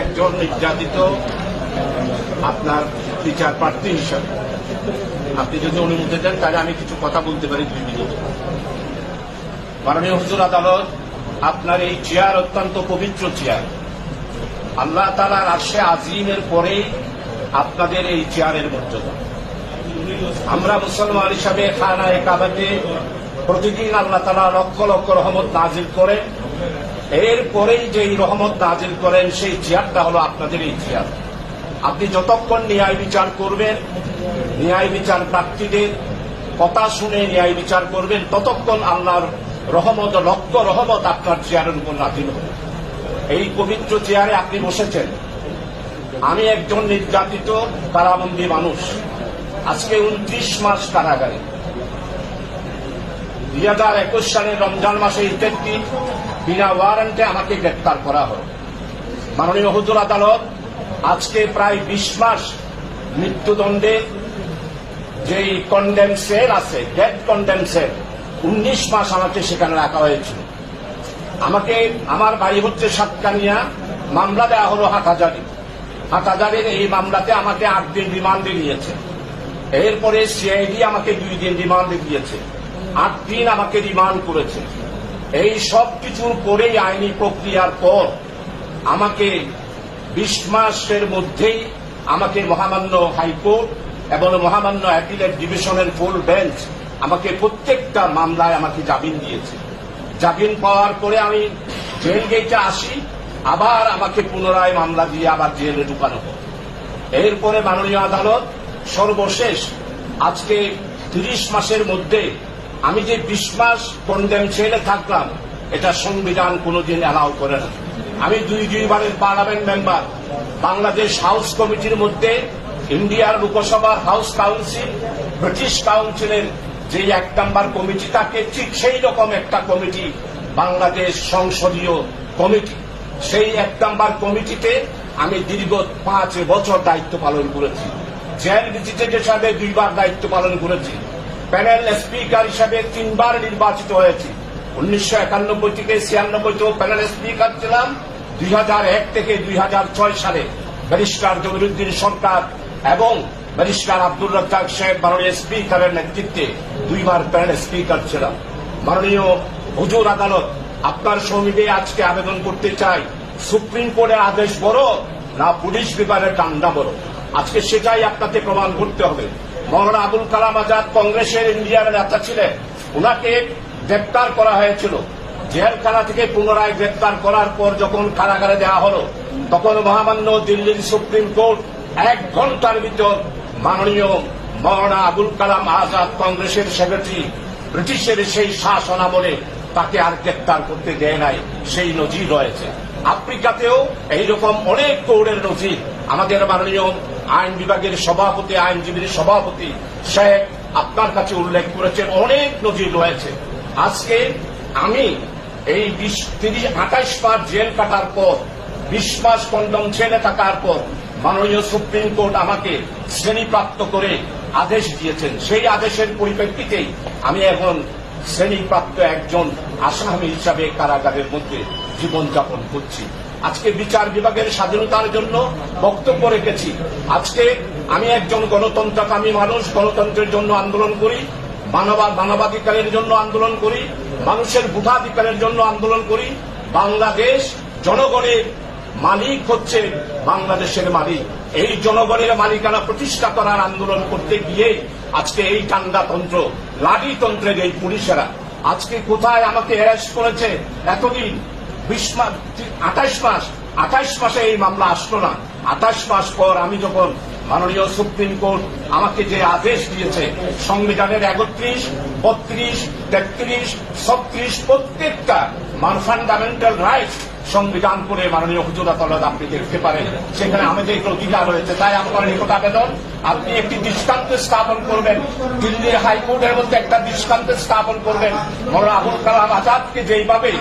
একজন নির্যাতিত আপনার বিচার প্রার্থী হিসাবে আপনি যদি অনুমতি দেন তাহলে আমি কিছু কথা বলতে পারি 2 মিনিট। মাননীয় হুজুর আদালত, আপনার এই চেয়ার অত্যন্ত পবিত্র চেয়ার। আল্লাহ তাআলার আরশে আজিমের পরেই আপনাদের এই চেয়ারের মর্যাদা। আমরা মুসলমান হিসাবে খানায়ে কাবাতে প্রতিদিন আল্লাহ তাআলা লক্ষ লক্ষ রহমত নাজিল করেন। এরপরেই যে রহমত নাজিল করেন সেই চেয়ারটা হলো আপনাদের এই চেয়ার। আপনি যতক্ষণ ন্যায় বিচার করবেন, ন্যায় বিচার প্রার্থীদের কথা শুনে ন্যায় বিচার করবেন, ততক্ষণ আল্লাহর রহমত, লক্ষ রহমত আপনার চেয়ারের উপর নাজিল হবে। এই পবিত্র চেয়ারে আপনি বসেছেন। আমি একজন নির্যাতিত কারাবন্দী মানুষ, আজকে 29 মাস কারাগারে। 2021 সালের রমজান মাসে ঈদের দিন বিনা ওয়ারেন্টে আমাকে গ্রেপ্তার করা হয়। মাননীয় হুজুর আদালত, আজকে প্রায় 20 মাস মৃত্যুদণ্ডে যেই কন্ডেম সেল আছে, ডেথ কন্ডেম সেল, 19 মাস আমাকে সেখানে রাখা হয়েছিল। আমাকে, আমার বাড়ি হচ্ছে সাতকানিয়া, মামলা দেওয়া হলো হাটহাজারির। এই মামলাতে আমাকে 8 দিন রিমান্ডে নিয়েছে। এরপরে সিআইডি আমাকে 2 দিন রিমান্ডে দিয়েছে, 8 দিন আমাকে রিমান্ড করেছে। এই সব কিছুর পরেই আইনি প্রক্রিয়ার পর আমাকে 20 মাসের মধ্যেই আমাকে মহামান্য হাইকোর্ট এবং মহামান্য অ্যাপিলেট ডিভিশনের ফুল বেঞ্চ আমাকে প্রত্যেকটা মামলায় আমাকে জামিন দিয়েছে। জামিন পাওয়ার পরে আমি জেল গেটে আসি, আবার আমাকে পুনরায় মামলা দিয়ে আবার জেলে ঢুকানো হয়। এরপরে মাননীয় আদালত সর্বশেষ আজকে 30 মাসের মধ্যে আমি যে 20 মাস কন্ডেম সেলে থাকলাম, এটা সংবিধান কোনোদিন অ্যালাউ করে না। আমি 2 বারের পার্লামেন্ট মেম্বার, বাংলাদেশ হাউস কমিটির মধ্যে ইন্ডিয়ার লোকসভার হাউস কাউন্সিল, ব্রিটিশ কাউন্সিলের যে 1 নম্বর কমিটি থাকে, ঠিক সেই রকম একটা কমিটি বাংলাদেশ সংসদীয় কমিটি। সেই 1 নম্বর কমিটিতে আমি দীর্ঘ 5 বছর দায়িত্ব পালন করেছি। জেল ভিজিটেটর হিসাবে 2 বার দায়িত্ব পালন করেছি। প্যানেল স্পিকার হিসাবে 3 বার নির্বাচিত হয়েছি। 1991 থেকে 96 প্যানেল স্পিকার ছিলাম। 2001 থেকে 2006 সালে ব্যারিস্টার জমিরুদ্দিন সরকার এবং ব্যারিস্টার আব্দুর রাজ্জাক সাহেব মাননীয় স্পিকারের নেতৃত্বে 2 বার প্যানেল স্পিকার ছিলাম। মাননীয় হুজুর আদালত, আপনার সমিতিতে আজকে আবেদন করতে চাই, সুপ্রিম কোর্টের আদেশ বড় না পুলিশ বিভাগের ডান্ডা বড়? আজকে সেটাই আপনাকে প্রমাণ করতে হবে। মৌলানা আবুল কালাম আজাদ কংগ্রেসের ইন্ডিয়ার নেতা ছিলেন, ওনাকে গ্রেপ্তার করা হয়েছিল। জেলখানা থেকে পুনরায় গ্রেপ্তার করার পর যখন কারাগারে দেওয়া হলো, তখন মহামান্য দিল্লির সুপ্রিম কোর্ট 1 ঘন্টার ভিতর মাননীয় মৌলানা আবুল কালাম আজাদ কংগ্রেসের সেক্রেটারি ব্রিটিশের সেই শাসন আমলে তাকে আর গ্রেপ্তার করতে দেয় নাই। সেই নজির রয়েছে। আফ্রিকাতেও এইরকম অনেক কোর্টের নজির আমাদের মাননীয় আইন বিভাগের সভাপতি, আইনজীবীর সভাপতি শেখ আপনার কাছে উল্লেখ করেছেন। অনেক নজির রয়েছে। আজকে আমি এই 28 মাস জেল কাটার পর, 20 মাস কন্ডম ছেলে থাকার পর মাননীয় সুপ্রিম কোর্ট আমাকে শ্রেণীপ্রাপ্ত করে আদেশ দিয়েছেন। সেই আদেশের পরিপ্রেক্ষিতেই আমি এখন শ্রেণীপ্রাপ্ত একজন আসামি হিসাবে কারাগারের মধ্যে জীবনযাপন করছি। আজকে বিচার বিভাগের স্বাধীনতার জন্য বক্তব্য রেখেছি। আজকে আমি একজন গণতন্ত্রকামী মানুষ, গণতন্ত্রের জন্য আন্দোলন করি, মানবাধিকারের জন্য আন্দোলন করি, মানুষের ভোটাধিকারের জন্য আন্দোলন করি। বাংলাদেশ জনগণের মালিক হচ্ছে বাংলাদেশের মালিক। এই জনগণের মালিকানা প্রতিষ্ঠা করার আন্দোলন করতে গিয়ে আজকে এই টান্ডাতন্ত্র, লাঠিতন্ত্রের এই পুলিশেরা আজকে কোথায় আমাকে অ্যারেস্ট করেছে এতদিন? 28 মাসে এই মামলা আসলো না। 28 মাস পর আমি যখন মাননীয় সুপ্রিম কোর্ট আমাকে যে আদেশ দিয়েছে, সংবিধানের 31, 32, 33, 36 প্রত্যেকটা ফান্ডামেন্টাল রাইটস সংবিধান করে মাননীয় হুজুর আদালত আপনি দেখতে পারেন, সেখানে আমাদের অধিকার রয়েছে। তাই আপনার নিকট আবেদন, আপনি একটি দৃষ্টান্ত স্থাপন করবেন, দিল্লির হাইকোর্টের মধ্যে একটা দৃষ্টান্ত স্থাপন করবেন। মৌলানা আবুল কালাম আজাদকে যেইভাবে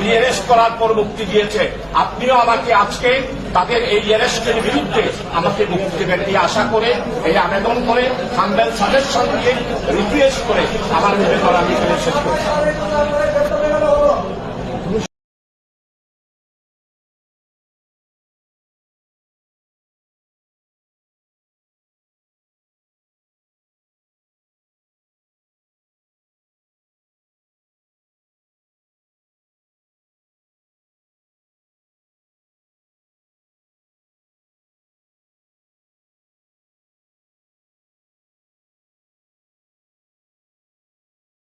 রিঅ্যারেস্ট করার পর মুক্তি দিয়েছে, আপনিও আমাকে আজকে তাদের এই অ্যারেস্টের বিরুদ্ধে আমাকে মুক্তি দেবেন এই আশা করে, এই আবেদন করে, হাম্বেল সাজেশন দিয়ে, রিকোয়েস্ট করে আমার নিবেদন আমি শেষ করছি।